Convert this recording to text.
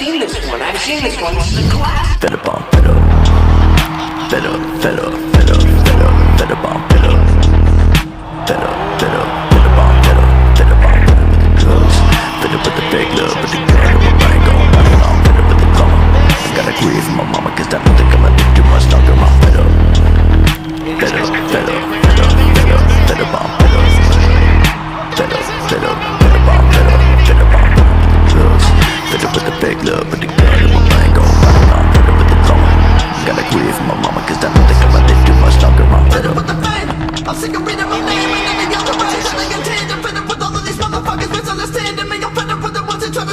seen this one. I've seen this one. This is a classic. Fed up on fed up. Fed up, fed up, fed up, fed up, fed up on fed up. Fed up, fed up, fed up on fed up. Fed up on fed up with the drugs. Fed up with the fake love, with the gun. And my brain going round and round. Fed up with the drama. I gotta grieve from my mama, cause I don't think I'ma live too much longer. I'm fed up. Fed up, fed up, fed up, fed up, fed up on fed up. Fed up, fed up, fed up on fed up. Fed up on fed up with the drugs. Fed up with the fake love, with the